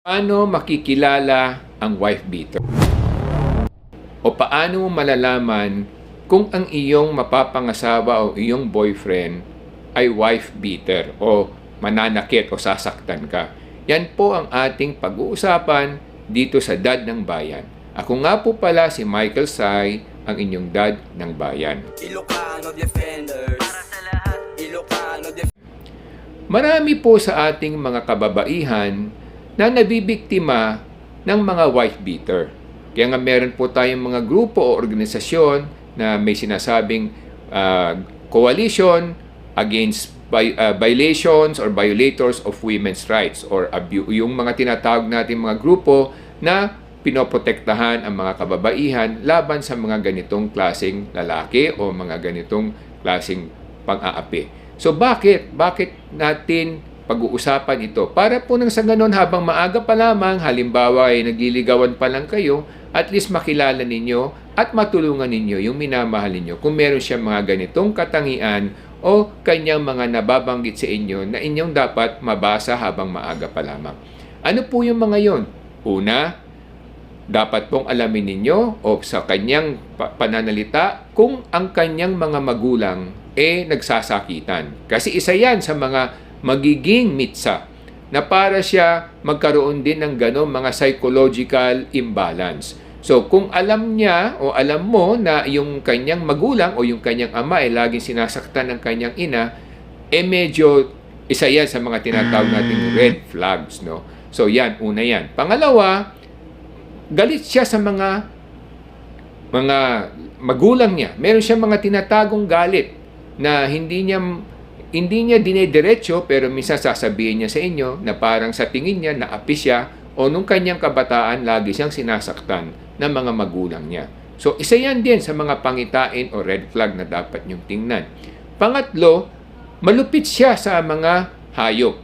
Paano makikilala ang wife beater? O paano mo malalaman kung ang iyong mapapangasawa o iyong boyfriend ay wife beater o mananakit o sasaktan ka? Yan po ang ating pag-uusapan dito sa Dad ng Bayan. Ako nga po pala si Michael Sai, ang inyong Dad ng Bayan. Ilocano Defenders. Para sa lahat. Ilocano Marami po sa ating mga kababaihan na nabibiktima ng mga wife beater. Kaya nga meron po tayong mga grupo o organisasyon na may sinasabing coalition against violations or violators of women's rights or yung mga tinatawag natin mga grupo na pinoprotektahan ang mga kababaihan laban sa mga ganitong klaseng lalaki o mga ganitong klaseng pang-aapi. So bakit natin pag-uusapan ito? Para po nang sa ganon, habang maaga pa lamang, halimbawa ay nagliligawan pa lang kayo, at least makilala ninyo at matulungan ninyo yung minamahal ninyo kung meron siya mga ganitong katangian o kanyang mga nababanggit sa inyo na inyong dapat mabasa habang maaga pa lamang. Ano po yung mga yon? Una, dapat pong alamin ninyo o sa kanyang pananalita kung ang kanyang mga magulang nagsasakitan. Kasi isa yan sa mga magiging mitsa na para siya magkaroon din ng gano'ng mga psychological imbalance. So, kung alam niya o alam mo na yung kanyang magulang o yung kanyang ama ay laging sinasaktan ng kanyang ina, medyo isa yan sa mga tinatawag nating red flags, no? So, yan, una yan. Pangalawa, galit siya sa mga magulang niya. Meron siya mga tinatagong galit na hindi niya dinediretso pero minsan sasabihin niya sa inyo na parang sa tingin niya naapi siya o nung kanyang kabataan lagi siyang sinasaktan ng mga magulang niya. So isa yan din sa mga pangitain o red flag na dapat niyong tingnan. Pangatlo, malupit siya sa mga hayop.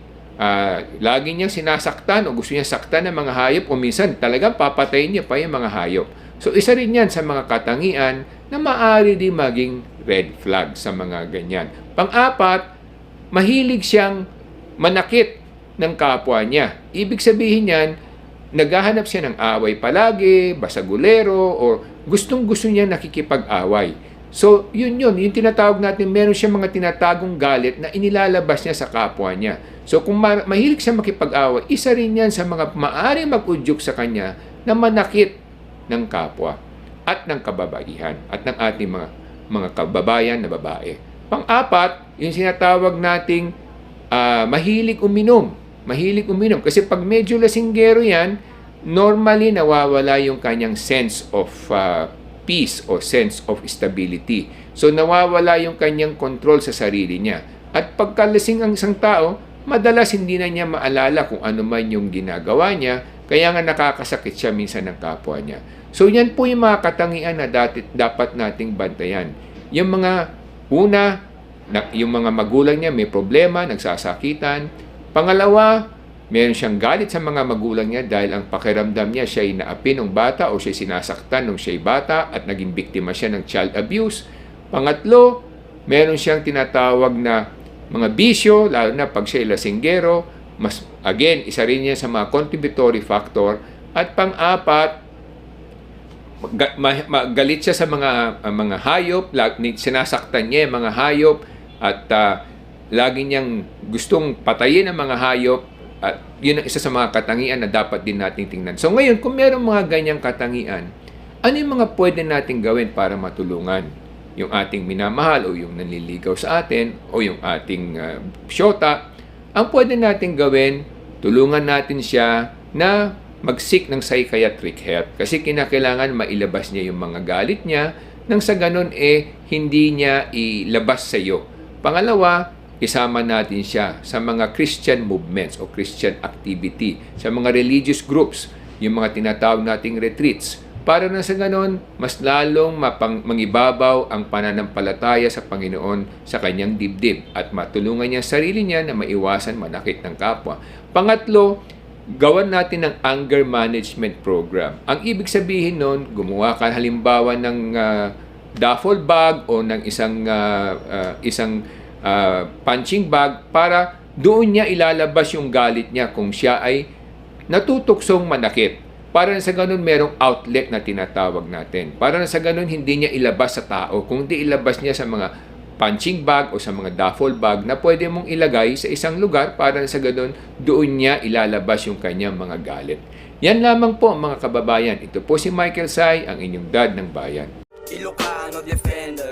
Lagi niyang sinasaktan o gusto niya saktan ng mga hayop o minsan talagang papatayin niya pa yung mga hayop. So isa rin yan sa mga katangian na maaari din maging red flag sa mga ganyan. Pang-apat, mahilig siyang manakit ng kapwa niya. Ibig sabihin niyan, naghahanap siya ng away palagi, basagulero, o gustong-gusto niya nakikipag-away. So, yun. Yung tinatawag natin, meron siya mga tinatagong galit na inilalabas niya sa kapwa niya. So, kung mahilig siya makipag-away, isa rin yan sa mga maaaring mag-udyok sa kanya na manakit ng kapwa at ng kababaihan at ng ating mga kababayan na babae. Pang-apat, yung sinatawag nating mahilig uminom. Mahilig uminom. Kasi pag medyo lasinggero yan, normally nawawala yung kanyang sense of peace o sense of stability. So nawawala yung kanyang control sa sarili niya. At pagkalasing ang isang tao, madalas hindi na niya maalala kung ano man yung ginagawa niya, kaya nga nakakasakit siya minsan ng kapwa niya. So yan po yung mga katangian na dapat nating bantayan. Yung mga una, yung mga magulang niya may problema, nagsasakitan. Pangalawa, meron siyang galit sa mga magulang niya dahil ang pakiramdam niya siya ay naapi ng bata o siya sinasaktan nung siya ay bata at naging biktima siya ng child abuse. Pangatlo, meron siyang tinatawag na mga bisyo, lalo na pag siya ay lasinggero. Again, isa rin yan sa mga contributory factor. At pang-apat, galit siya sa mga hayop, sinasaktan niya yung mga hayop at lagi niyang gustong patayin ang mga hayop at yun ang isa sa mga katangian na dapat din nating tingnan. So ngayon, kung meron mga ganyang katangian, ano yung mga pwede nating gawin para matulungan yung ating minamahal o yung nanliligaw sa atin o yung ating syota? Ang pwede nating gawin, tulungan natin siya na mag-seek ng psychiatric help kasi kinakailangan mailabas niya yung mga galit niya nang sa ganun hindi niya ilabas sa iyo. Pangalawa, isama natin siya sa mga Christian movements o Christian activity, sa mga religious groups, yung mga tinatawag nating retreats, para na sa ganun, mas lalong mangibabaw ang pananampalataya sa Panginoon sa kanyang dibdib at matulungan niya sarili niya na maiwasan manakit ng kapwa. Pangatlo, gawan natin ng anger management program. Ang ibig sabihin nun, gumawa ka halimbawa ng duffel bag o ng isang punching bag para doon niya ilalabas yung galit niya kung siya ay natutuksong manakit. Para na sa ganun merong outlet na tinatawag natin. Para na sa ganun hindi niya ilabas sa tao, kundi ilabas niya sa mga punching bag o sa mga duffel bag na pwede mong ilagay sa isang lugar para na sa ganun doon niya ilalabas yung kanyang mga galit. Yan lamang po mga kababayan. Ito po si Michael Sai, ang inyong dad ng bayan. Ilocano Defender.